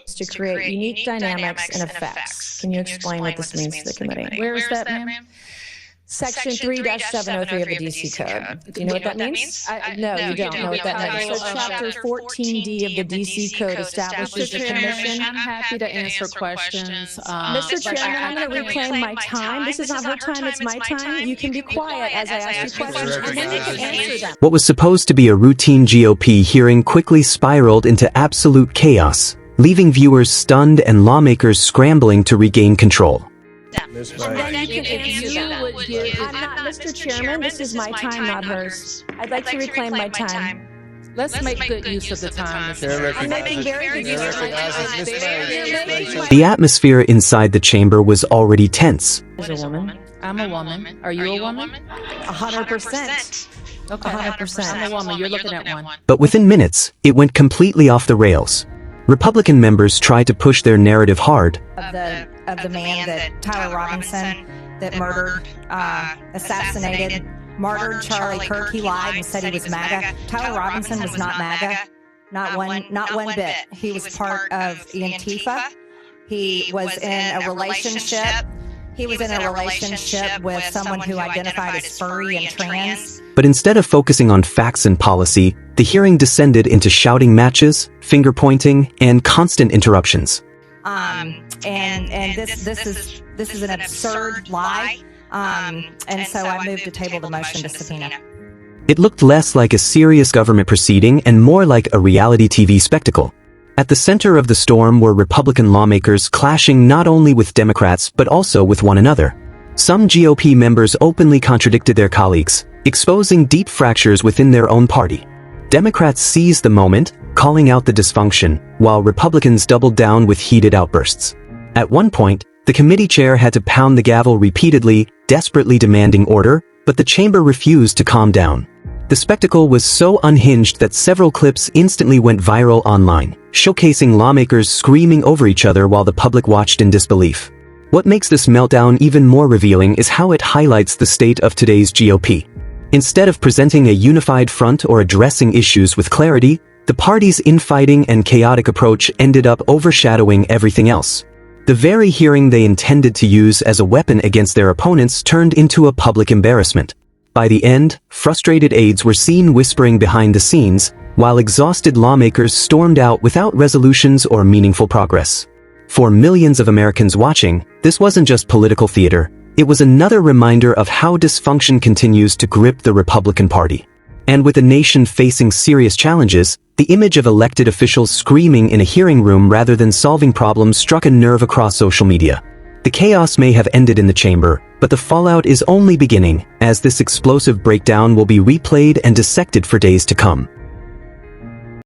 to create unique dynamics and effects. Can you explain what this means to the committee? Where is that, ma'am? Section 3-703 of the DC Code. Do you know what that means? No, you don't know what that means. So Chapter 14D of the DC Code establishes the commission. I'm happy to answer questions. Mr. Chairman, I'm going to reclaim my time. This is not her time, it's my time. You can be quiet as I ask you questions, and then you can answer them. What was supposed to be a routine GOP hearing quickly spiraled into absolute chaos, leaving viewers stunned and lawmakers scrambling to regain control. And then you can answer them. I'm not, Mr. Chairman, this is my time, not hers. I'd like to reclaim my time. Let's make good use of the time. I'm making very good use of my time. The atmosphere inside the chamber was already tense. As a woman. I'm a woman. Are you a woman? 100%. Okay. 100%. I'm a woman. You're looking at one. But within minutes, it went completely off the rails. Republican members tried to push their narrative hard. Of the man that Tyler Robinson that murdered, assassinated, martyred Charlie Kirk. He lied and said he was MAGA. Tyler Robinson was not MAGA, not one bit. He was part of Antifa. He was in a relationship. He was in a relationship with someone who identified as furry and trans. But instead of focusing on facts and policy, the hearing descended into shouting matches, finger pointing, and constant interruptions. And this is an absurd lie. And so I moved to table the motion to subpoena. It looked less like a serious government proceeding and more like a reality TV spectacle. At the center of the storm were Republican lawmakers clashing not only with Democrats but also with one another. Some GOP members openly contradicted their colleagues, exposing deep fractures within their own party. Democrats seized the moment, calling out the dysfunction, while Republicans doubled down with heated outbursts. At one point, the committee chair had to pound the gavel repeatedly, desperately demanding order, but the chamber refused to calm down. The spectacle was so unhinged that several clips instantly went viral online, showcasing lawmakers screaming over each other while the public watched in disbelief. What makes this meltdown even more revealing is how it highlights the state of today's GOP. Instead of presenting a unified front or addressing issues with clarity, the party's infighting and chaotic approach ended up overshadowing everything else. The very hearing they intended to use as a weapon against their opponents turned into a public embarrassment. By the end, frustrated aides were seen whispering behind the scenes, while exhausted lawmakers stormed out without resolutions or meaningful progress. For millions of Americans watching, this wasn't just political theater, it was another reminder of how dysfunction continues to grip the Republican Party. And with the nation facing serious challenges, the image of elected officials screaming in a hearing room rather than solving problems struck a nerve across social media. The chaos may have ended in the chamber, but the fallout is only beginning, as this explosive breakdown will be replayed and dissected for days to come.